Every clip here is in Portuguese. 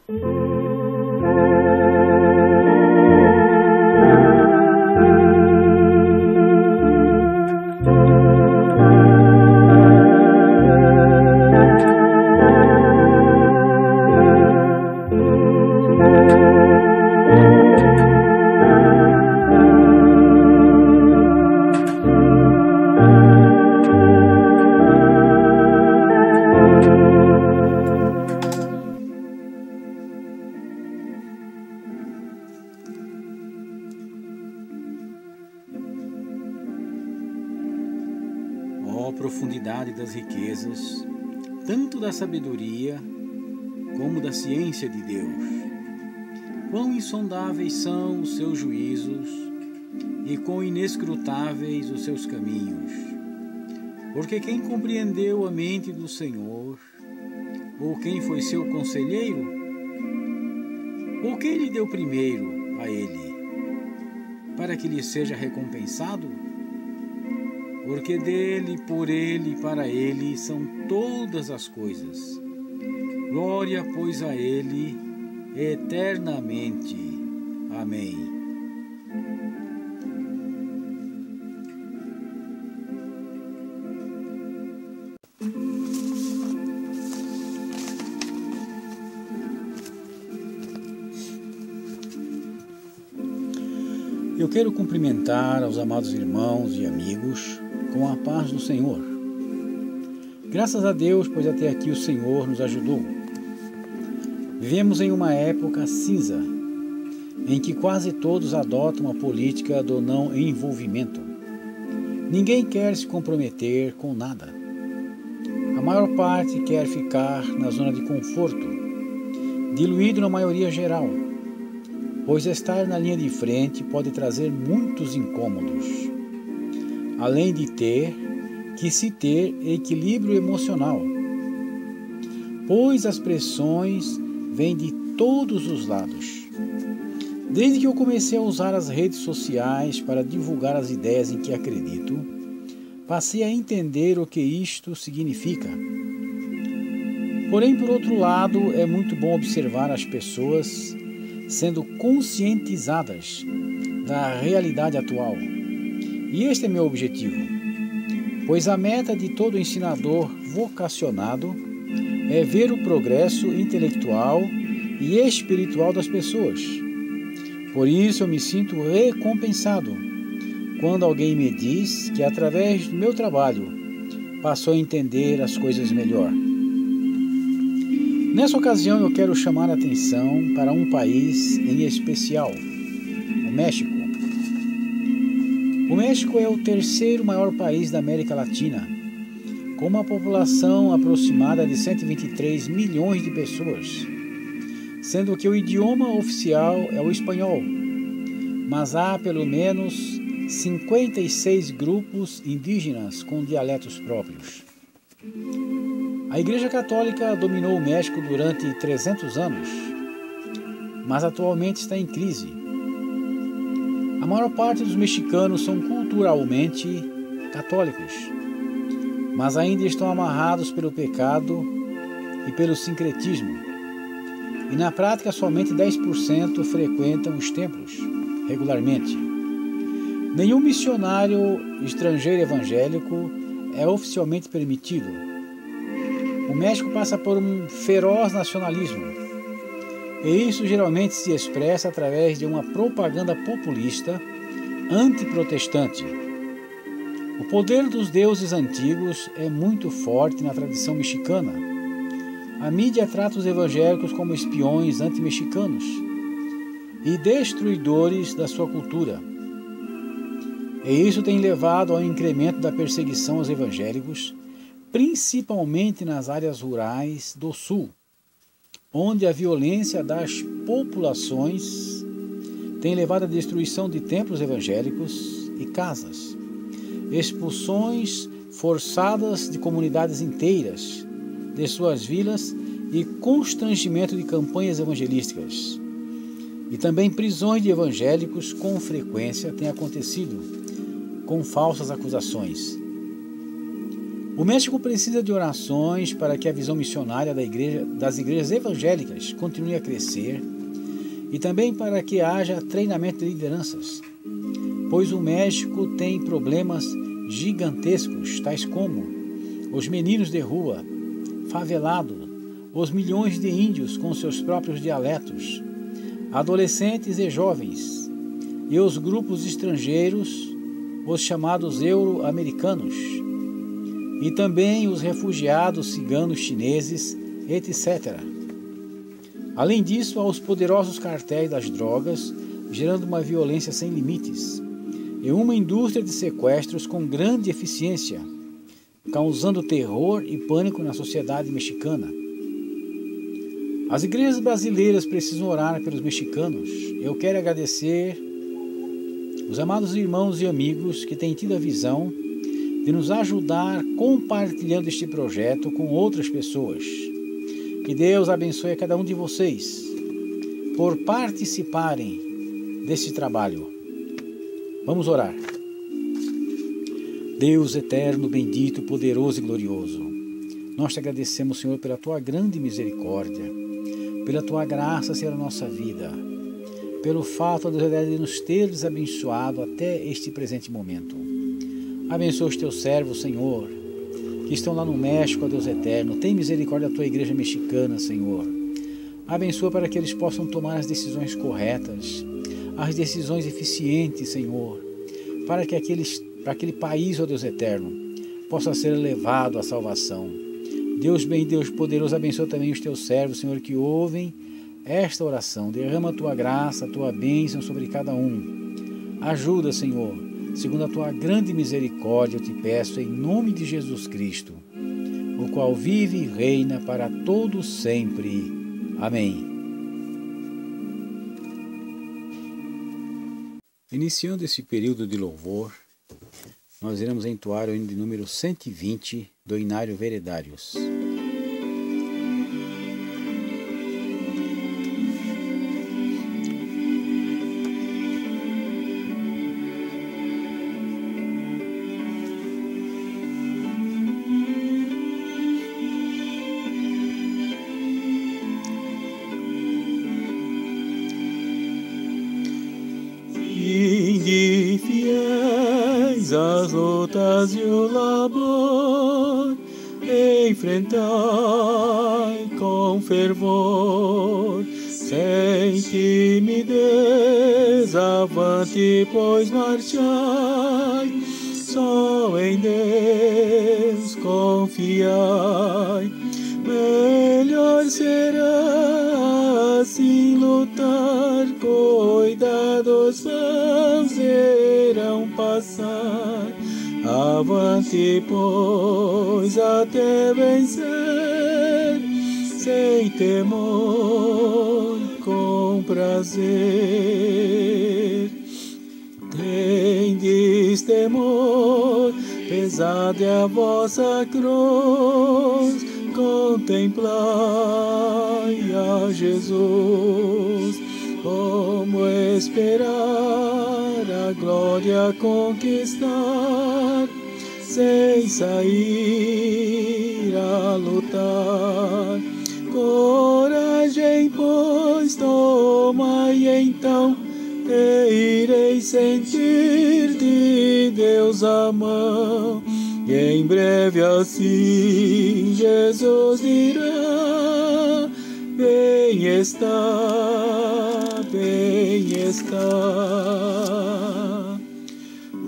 Ó profundidade das riquezas, tanto da sabedoria como da ciência de Deus. Quão insondáveis são os seus juízos e quão inescrutáveis os seus caminhos. Porque quem compreendeu a mente do Senhor, ou quem foi seu conselheiro, ou quem lhe deu primeiro a ele, para que lhe seja recompensado? Porque dele, por ele e para ele são todas as coisas. Glória, pois, a ele eternamente. Amém. Eu quero cumprimentar aos amados irmãos e amigos com a paz do Senhor. Graças a Deus, pois até aqui o Senhor nos ajudou. Vivemos em uma época cinza, em que quase todos adotam a política do não envolvimento. Ninguém quer se comprometer com nada. A maior parte quer ficar na zona de conforto, diluído na maioria geral, pois estar na linha de frente pode trazer muitos incômodos, além de ter que se ter equilíbrio emocional, pois as pressões vêm de todos os lados. Desde que eu comecei a usar as redes sociais para divulgar as ideias em que acredito, passei a entender o que isto significa. Porém, por outro lado, é muito bom observar as pessoas sendo conscientizadas da realidade atual. E este é meu objetivo, pois a meta de todo ensinador vocacionado é ver o progresso intelectual e espiritual das pessoas. Por isso eu me sinto recompensado quando alguém me diz que através do meu trabalho passou a entender as coisas melhor. Nessa ocasião eu quero chamar a atenção para um país em especial, o México. O México é o terceiro maior país da América Latina, com uma população aproximada de 123 milhões de pessoas, sendo que o idioma oficial é o espanhol, mas há pelo menos 56 grupos indígenas com dialetos próprios. A Igreja Católica dominou o México durante 300 anos, mas atualmente está em crise. A maior parte dos mexicanos são culturalmente católicos, mas ainda estão amarrados pelo pecado e pelo sincretismo. E na prática somente 10% frequentam os templos regularmente. Nenhum missionário estrangeiro evangélico é oficialmente permitido. O México passa por um feroz nacionalismo, e isso geralmente se expressa através de uma propaganda populista antiprotestante. O poder dos deuses antigos é muito forte na tradição mexicana. A mídia trata os evangélicos como espiões anti-mexicanos e destruidores da sua cultura. E isso tem levado ao incremento da perseguição aos evangélicos, principalmente nas áreas rurais do sul, onde a violência das populações tem levado à destruição de templos evangélicos e casas, expulsões forçadas de comunidades inteiras de suas vilas e constrangimento de campanhas evangelísticas. E também prisões de evangélicos com frequência têm acontecido, com falsas acusações. O México precisa de orações para que a visão missionária das igrejas evangélicas continue a crescer e também para que haja treinamento de lideranças, pois o México tem problemas gigantescos, tais como os meninos de rua, favelado, os milhões de índios com seus próprios dialetos, adolescentes e jovens, e os grupos estrangeiros, os chamados euro-americanos, e também os refugiados ciganos chineses, etc. Além disso, há os poderosos cartéis das drogas, gerando uma violência sem limites, e uma indústria de sequestros com grande eficiência, causando terror e pânico na sociedade mexicana. As igrejas brasileiras precisam orar pelos mexicanos. Eu quero agradecer os amados irmãos e amigos que têm tido a visão de nos ajudar compartilhando este projeto com outras pessoas. Que Deus abençoe a cada um de vocês por participarem deste trabalho. Vamos orar. Deus eterno, bendito, poderoso e glorioso, nós te agradecemos, Senhor, pela tua grande misericórdia, pela tua graça, Senhor, na nossa vida, pelo fato, Deus, de nos teres abençoado até este presente momento. Abençoa os teus servos, Senhor, que estão lá no México, ó Deus eterno. Tem misericórdia da tua igreja mexicana, Senhor. Abençoa para que eles possam tomar as decisões corretas, as decisões eficientes, Senhor, para que aquele país, ó Deus eterno, possa ser levado à salvação. Deus bem, Deus poderoso, abençoa também os teus servos, Senhor, que ouvem esta oração. Derrama a tua graça, a tua bênção sobre cada um. Ajuda, Senhor, segundo a tua grande misericórdia, eu te peço, em nome de Jesus Cristo, o qual vive e reina para todo sempre. Amém. Iniciando esse período de louvor, nós iremos entoar o hino de número 120 do Inário Veredários. As lutas e o labor, enfrentai com fervor, sem timidez, avante, pois marchai, só em Deus confiai. Melhor será assim lutar, cuidados vãos irão passar. Avante, pois, até vencer, sem temor, com prazer. Tendes temor, pesada é a vossa cruz, contemplai a Jesus. Como esperar a glória conquistar, sem sair a lutar? Coragem, pois, tomai então, e ireis sentir de Deus a mão. E em breve assim Jesus dirá: bem está, bem está.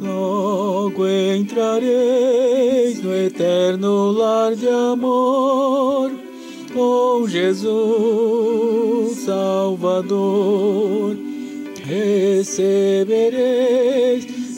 Logo entrareis no eterno lar de amor, com Jesus Salvador. Recebereis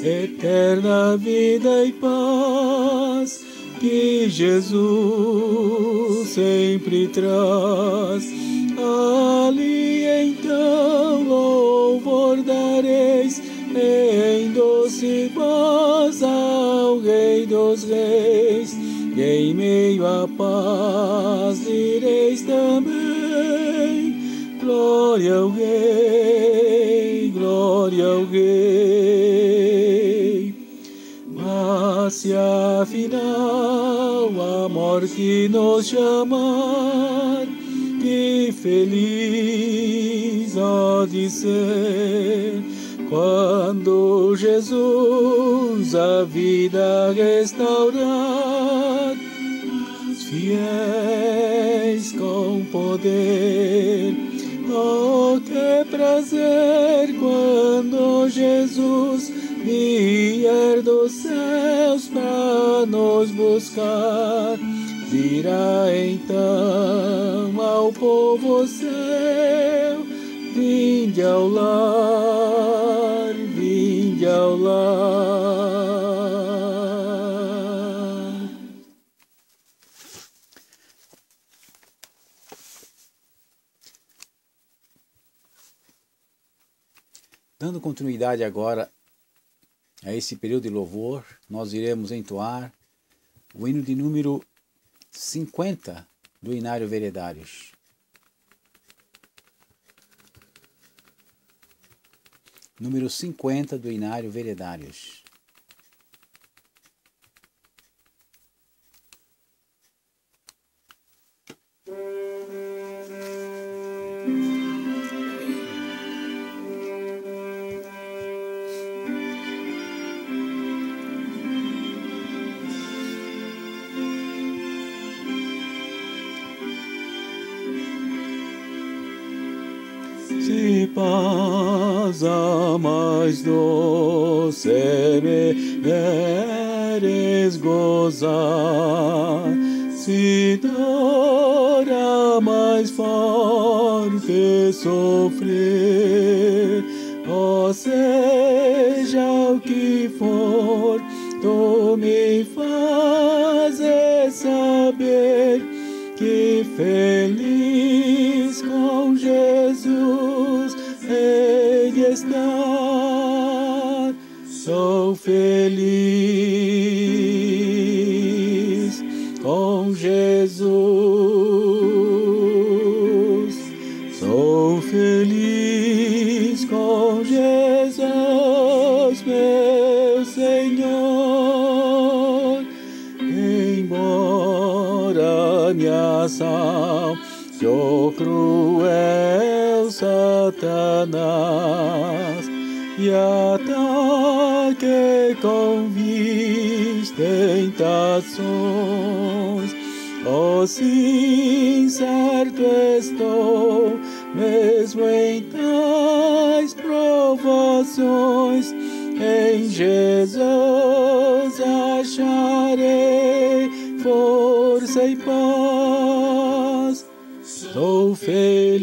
eterna vida e paz, que Jesus sempre traz. Ali então louvor dareis em doce voz ao Rei dos Reis, e em meio à paz direis também: glória ao Rei, glória ao Rei. Mas se afinal morte nos chamar, que feliz há de ser quando Jesus a vida restaurar. Os fiéis com poder, oh, que prazer quando Jesus vier dos céus para nos buscar. Dirá então ao povo seu: vinde ao lar, vinde ao lar. Dando continuidade agora a esse período de louvor, nós iremos entoar o hino de número 50 do Inário Veredários. Número 50 do Inário Veredários. Se paz a mais doce me veres gozar, se dor a mais forte sofrer, ó seja o que for, tu me fazes saber que feliz com Jesus hei de estar. Sou feliz com Jesus. Sou feliz com Jesus, meu Senhor. Embora me assalte o cruel Satanás e ataque com vis tentações, oh, sim, certo estou, mesmo em tais provações, em Jesus acharei força e paz. Sou feliz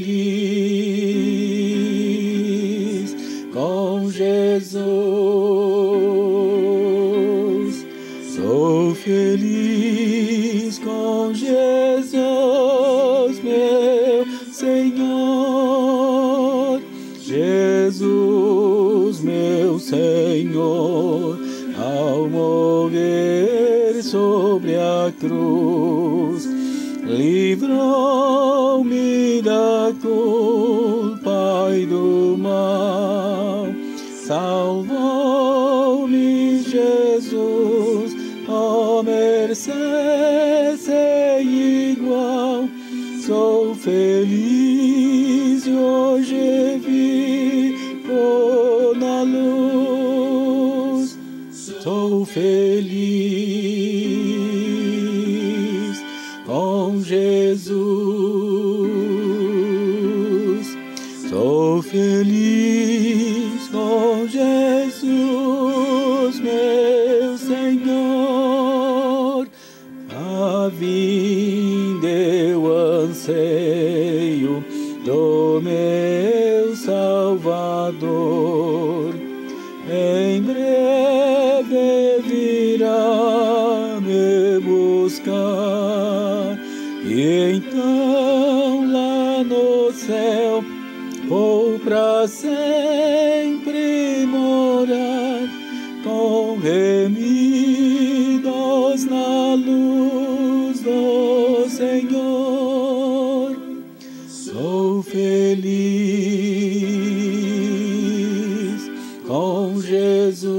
com Jesus. Sou feliz com Jesus, meu Senhor. Jesus, meu Senhor, ao morrer sobre a cruz, livrou-me da culpa e do mal. Salvou-me Jesus, ó, mercê sem igual. Sou feliz e hoje vivo na luz. Sou feliz com Jesus. Sou feliz com Jesus, meu Senhor. A vinda eu anseio do meu Salvador. Em breve virá me buscar, e então lá no céu vou pra sempre morar, com remidos na luz do Senhor. Sou feliz com Jesus.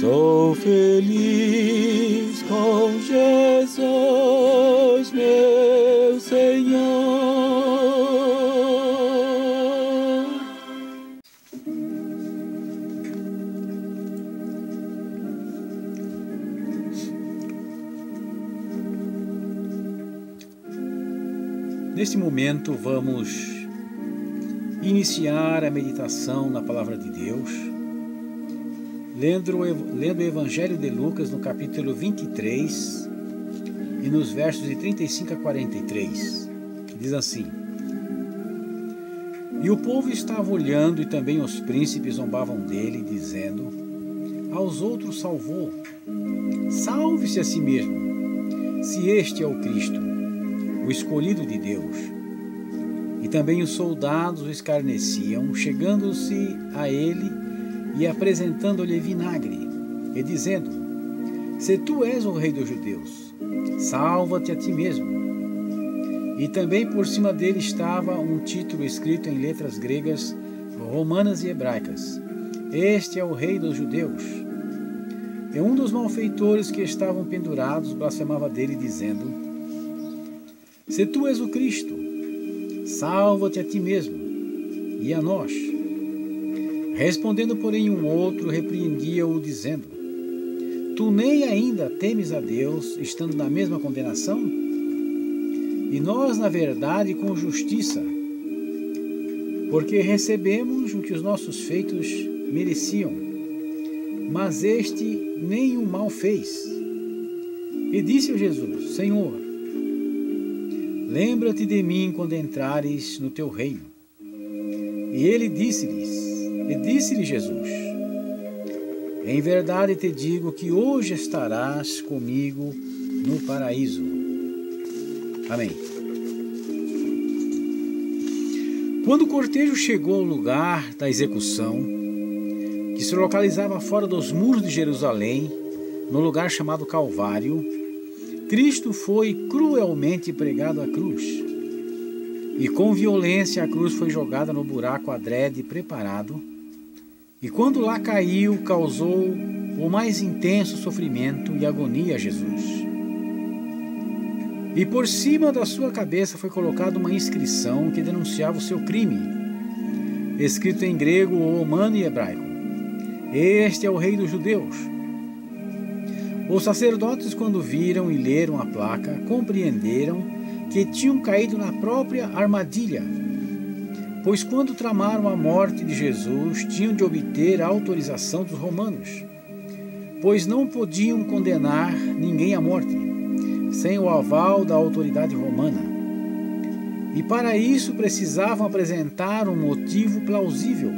Sou feliz Senhor. Neste momento vamos iniciar a meditação na Palavra de Deus, lendo o Evangelho de Lucas no capítulo 23 e nos versos de 35 a 43, que diz assim: E o povo estava olhando, e também os príncipes zombavam dele, dizendo: Aos outros salvou, salve-se a si mesmo, se este é o Cristo, o escolhido de Deus. E também os soldados o escarneciam, chegando-se a ele e apresentando-lhe vinagre, e dizendo: Se tu és o rei dos judeus, salva-te a ti mesmo. E também por cima dele estava um título escrito em letras gregas, romanas e hebraicas: Este é o rei dos judeus. E um dos malfeitores que estavam pendurados blasfemava dele, dizendo: Se tu és o Cristo, salva-te a ti mesmo e a nós. Respondendo, porém, um outro, repreendia-o, dizendo: Tu nem ainda temes a Deus, estando na mesma condenação? E nós, na verdade, com justiça, porque recebemos o que os nossos feitos mereciam, mas este nenhum mal fez. E disse-o Jesus: Senhor, lembra-te de mim quando entrares no teu reino. E ele disse-lhe Jesus: Em verdade te digo que hoje estarás comigo no paraíso. Amém. Quando o cortejo chegou ao lugar da execução, que se localizava fora dos muros de Jerusalém, no lugar chamado Calvário, Cristo foi cruelmente pregado à cruz, e com violência a cruz foi jogada no buraco adrede preparado, e quando lá caiu, causou o mais intenso sofrimento e agonia a Jesus. E por cima da sua cabeça foi colocada uma inscrição que denunciava o seu crime, escrito em grego, romano e hebraico: Este é o rei dos judeus. Os sacerdotes, quando viram e leram a placa, compreenderam que tinham caído na própria armadilha, pois quando tramaram a morte de Jesus, tinham de obter a autorização dos romanos, pois não podiam condenar ninguém à morte, sem o aval da autoridade romana. E para isso precisavam apresentar um motivo plausível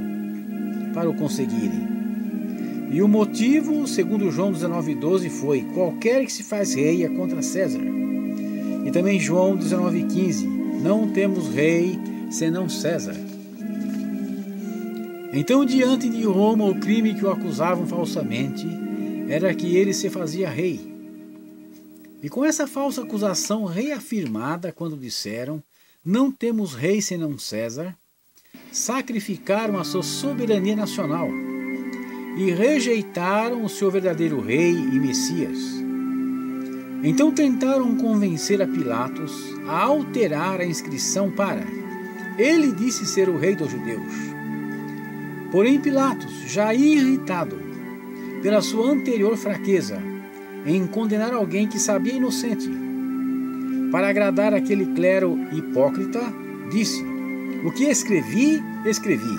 para o conseguirem. E o motivo, segundo João 19,12, foi: qualquer que se faz rei é contra César. E também João 19,15, não temos rei senão César. Então, diante de Roma, o crime que o acusavam falsamente era que ele se fazia rei. E com essa falsa acusação reafirmada, quando disseram: não temos rei senão César, sacrificaram a sua soberania nacional e rejeitaram o seu verdadeiro rei e Messias. Então tentaram convencer a Pilatos a alterar a inscrição para: ele disse ser o rei dos judeus. Porém Pilatos, já irritado pela sua anterior fraqueza em condenar alguém que sabia inocente, para agradar aquele clero hipócrita, disse: o que escrevi, escrevi,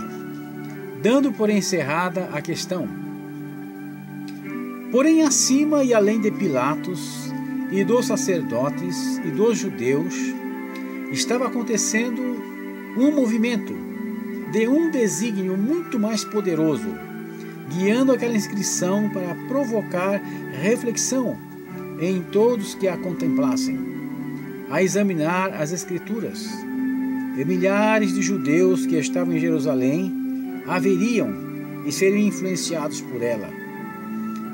dando por encerrada a questão. Porém, acima e além de Pilatos e dos sacerdotes e dos judeus, estava acontecendo um movimento de um desígnio muito mais poderoso, guiando aquela inscrição para provocar reflexão em todos que a contemplassem, a examinar as Escrituras. E milhares de judeus que estavam em Jerusalém haveriam e seriam influenciados por ela.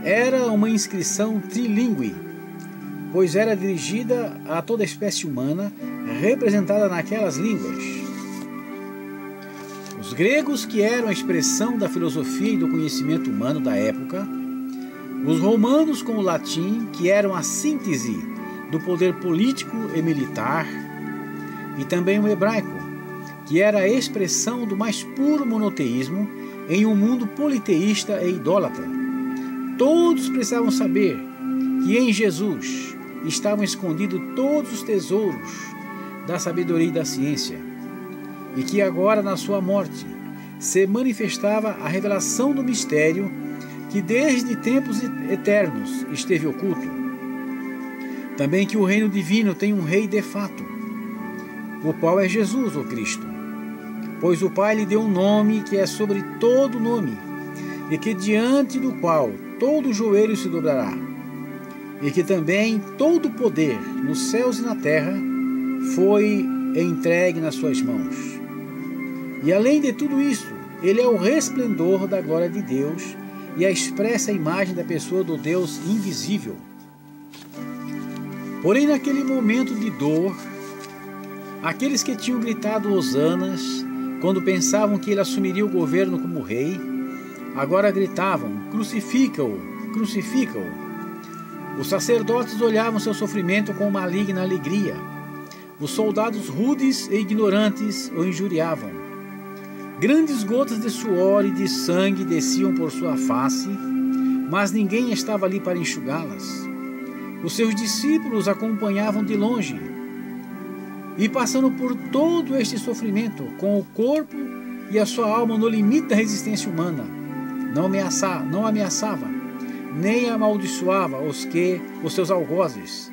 Era uma inscrição trilingüe, pois era dirigida a toda a espécie humana representada naquelas línguas. Os gregos, que eram a expressão da filosofia e do conhecimento humano da época, os romanos com o latim, que eram a síntese do poder político e militar, e também o hebraico, que era a expressão do mais puro monoteísmo em um mundo politeísta e idólatra. Todos precisavam saber que em Jesus estavam escondidos todos os tesouros da sabedoria e da ciência, e que agora, na sua morte, se manifestava a revelação do mistério que desde tempos eternos esteve oculto. Também que o reino divino tem um rei de fato, o qual é Jesus, o Cristo, pois o Pai lhe deu um nome que é sobre todo nome, e que diante do qual todo joelho se dobrará, e que também todo poder nos céus e na terra foi entregue nas suas mãos. E além de tudo isso, ele é o resplendor da glória de Deus e a expressa imagem da pessoa do Deus invisível. Porém, naquele momento de dor, aqueles que tinham gritado hosanas quando pensavam que ele assumiria o governo como rei, agora gritavam: crucifica-o, crucifica-o. Os sacerdotes olhavam seu sofrimento com maligna alegria. Os soldados rudes e ignorantes o injuriavam. Grandes gotas de suor e de sangue desciam por sua face, mas ninguém estava ali para enxugá-las. Os seus discípulos acompanhavam de longe, e passando por todo este sofrimento, com o corpo e a sua alma no limite da resistência humana, não ameaçava, nem amaldiçoava os seus algozes,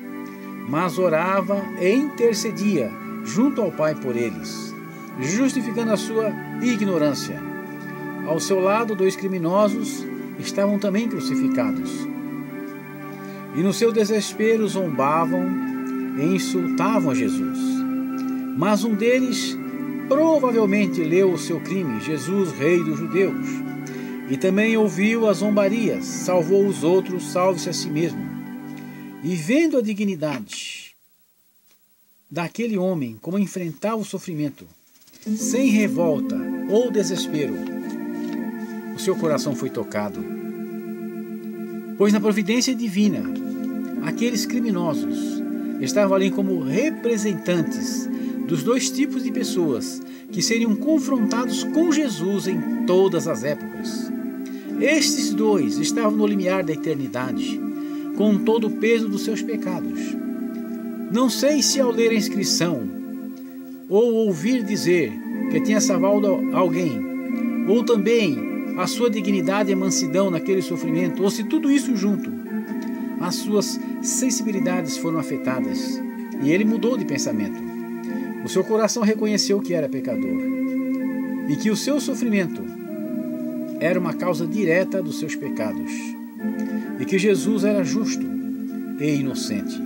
mas orava e intercedia junto ao Pai por eles, justificando a sua ignorância. Ao seu lado, 2 criminosos estavam também crucificados, e no seu desespero zombavam e insultavam a Jesus. Mas um deles provavelmente leu o seu crime, Jesus, rei dos judeus, e também ouviu as zombarias, salvou os outros, salve-se a si mesmo. E vendo a dignidade daquele homem, como enfrentava o sofrimento, sem revolta ou desespero, o seu coração foi tocado. Pois na providência divina, aqueles criminosos estavam ali como representantes dos 2 tipos de pessoas que seriam confrontados com Jesus em todas as épocas. Estes 2 estavam no limiar da eternidade, com todo o peso dos seus pecados. Não sei se ao ler a inscrição, ou ouvir dizer que tinha salvado alguém, ou também a sua dignidade e mansidão naquele sofrimento, ou se tudo isso junto, as suas sensibilidades foram afetadas, e ele mudou de pensamento. O seu coração reconheceu que era pecador, e que o seu sofrimento era uma causa direta dos seus pecados, e que Jesus era justo e inocente.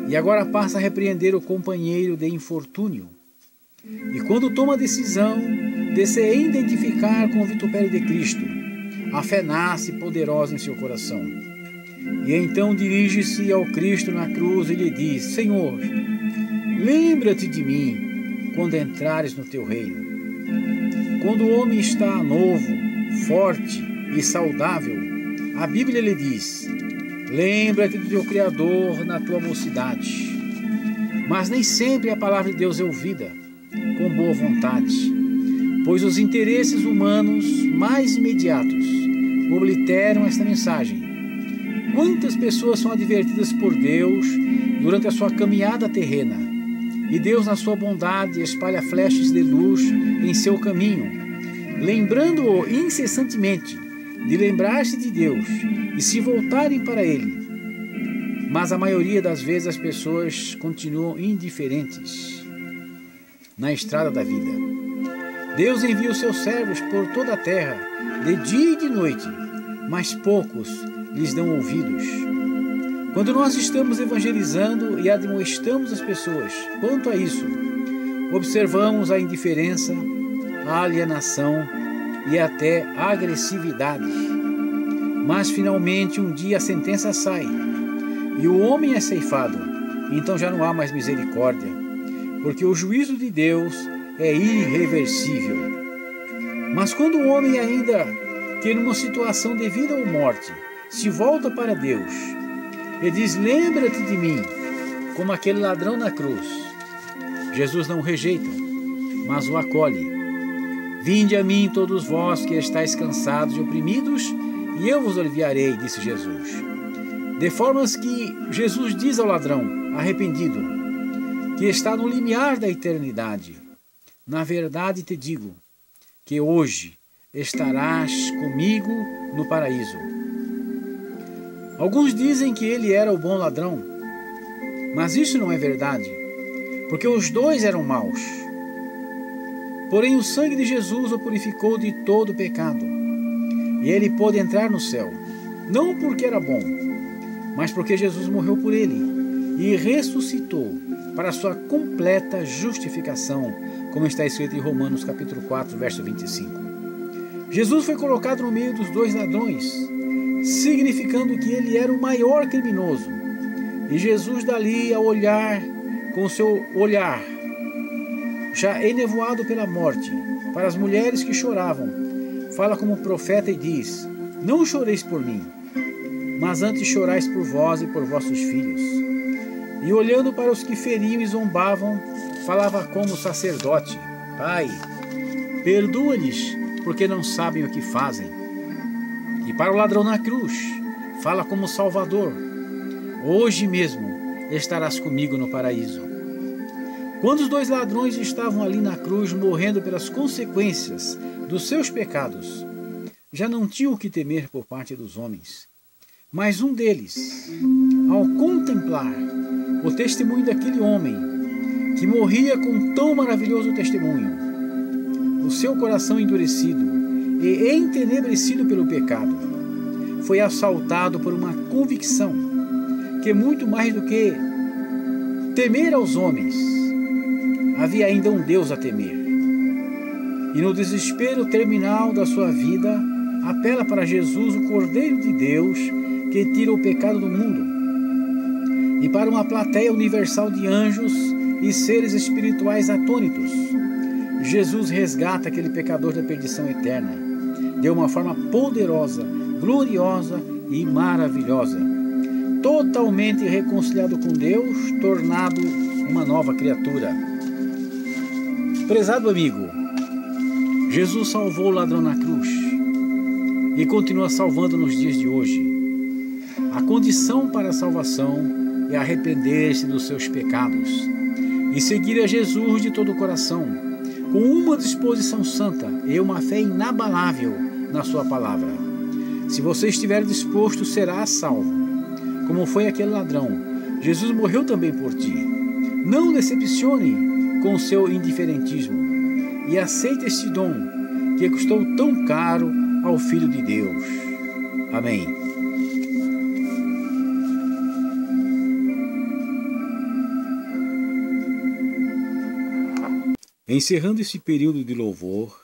E agora passa a repreender o companheiro de infortúnio, e quando toma a decisão de se identificar com o vitupério de Cristo, a fé nasce poderosa em seu coração. E então dirige-se ao Cristo na cruz e lhe diz: Senhor, lembra-te de mim quando entrares no teu reino. Quando o homem está novo, forte e saudável, a Bíblia lhe diz: lembra-te do teu Criador na tua mocidade. Mas nem sempre a palavra de Deus é ouvida com boa vontade, pois os interesses humanos mais imediatos obliteram esta mensagem. Quantas pessoas são advertidas por Deus durante a sua caminhada terrena, e Deus, na sua bondade, espalha flechas de luz em seu caminho, lembrando-o incessantemente de lembrar-se de Deus e se voltarem para Ele. Mas a maioria das vezes as pessoas continuam indiferentes na estrada da vida. Deus envia os seus servos por toda a terra, de dia e de noite, mas poucos lhes dão ouvidos. Quando nós estamos evangelizando e admoestamos as pessoas quanto a isso, observamos a indiferença, a alienação e até a agressividade. Mas finalmente um dia a sentença sai e o homem é ceifado, então já não há mais misericórdia, porque o juízo de Deus é irreversível. Mas quando o homem ainda tem uma situação de vida ou morte, se volta para Deus e diz: lembra-te de mim, como aquele ladrão na cruz, Jesus não o rejeita, mas o acolhe. Vinde a mim todos vós que estáis cansados e oprimidos, e eu vos aliviarei, disse Jesus. De formas que Jesus diz ao ladrão arrependido, que está no limiar da eternidade: na verdade te digo, que hoje estarás comigo no paraíso. Alguns dizem que ele era o bom ladrão, mas isso não é verdade, porque os dois eram maus. Porém, o sangue de Jesus o purificou de todo pecado, e ele pôde entrar no céu, não porque era bom, mas porque Jesus morreu por ele e ressuscitou para a sua completa justificação, como está escrito em Romanos capítulo 4, verso 25. Jesus foi colocado no meio dos dois ladrões, significando que ele era o maior criminoso. E Jesus dali a olhar com seu olhar, já enevoado pela morte, para as mulheres que choravam, fala como profeta e diz: não choreis por mim, mas antes chorais por vós e por vossos filhos. E olhando para os que feriam e zombavam, falava como sacerdote: Pai, perdoa-lhes, porque não sabem o que fazem. E para o ladrão na cruz, fala como Salvador: hoje mesmo estarás comigo no paraíso. Quando os dois ladrões estavam ali na cruz, morrendo pelas consequências dos seus pecados, já não tinham o que temer por parte dos homens. Mas um deles, ao contemplar o testemunho daquele homem, que morria com tão maravilhoso testemunho, o seu coração endurecido e entenebrecido pelo pecado, foi assaltado por uma convicção que, muito mais do que temer aos homens, havia ainda um Deus a temer. E no desespero terminal da sua vida, apela para Jesus, o Cordeiro de Deus, que tira o pecado do mundo, e para uma plateia universal de anjos e seres espirituais atônitos, Jesus resgata aquele pecador da perdição eterna, de uma forma poderosa, gloriosa e maravilhosa, totalmente reconciliado com Deus, tornado uma nova criatura. Prezado amigo, Jesus salvou o ladrão na cruz e continua salvando nos dias de hoje. A condição para a salvação é arrepender-se dos seus pecados e seguir a Jesus de todo o coração, com uma disposição santa e uma fé inabalável na sua palavra. Se você estiver disposto, será salvo. Como foi aquele ladrão, Jesus morreu também por ti. Não decepcione com seu indiferentismo e aceite este dom que custou tão caro ao Filho de Deus. Amém. Encerrando esse período de louvor,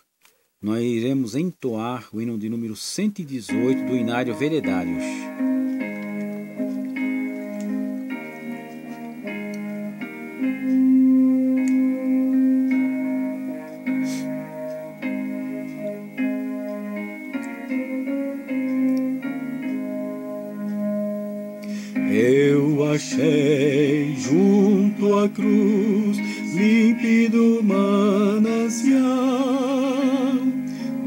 nós iremos entoar o hino de número 118 do Inário Veredários. Eu achei junto à cruz límpido manancial,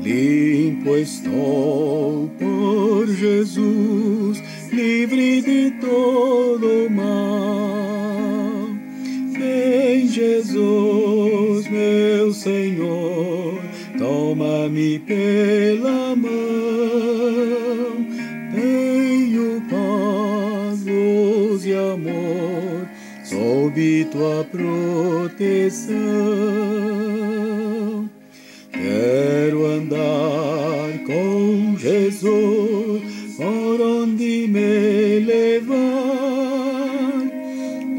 limpo estou por Jesus, livre de todo mal. Vem Jesus, meu Senhor, toma-me pela mão, tenho paz, luz e amor, sob tua proteção. Quero andar com Jesus por onde me levar,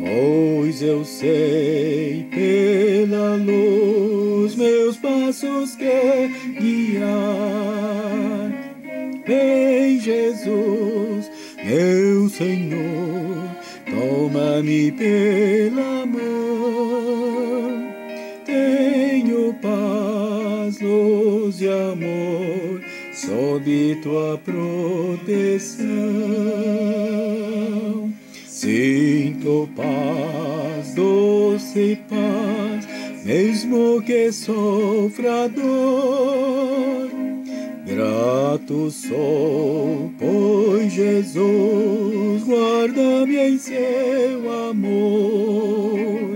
pois eu sei pela luz meus passos quer guiar. Vem Jesus, meu Senhor, toma-me pela mão, tenho paz, luz e amor, sob tua proteção. Sinto paz, doce paz, mesmo que sofra dor. Grato sou, pois Jesus guarda-me em seu amor.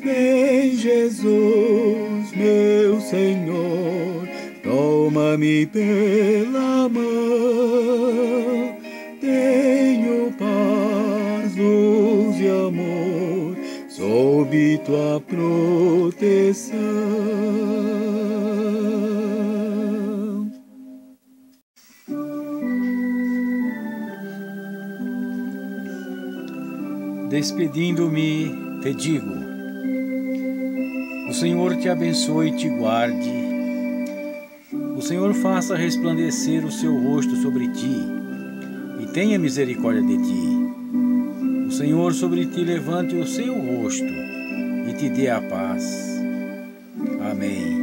Vem, Jesus, meu Senhor, toma-me pela mão. Tenho paz, luz e amor sob tua proteção. Despedindo-me, te digo: o Senhor te abençoe e te guarde. O Senhor faça resplandecer o seu rosto sobre ti e tenha misericórdia de ti. O Senhor sobre ti levante o seu rosto e te dê a paz. Amém.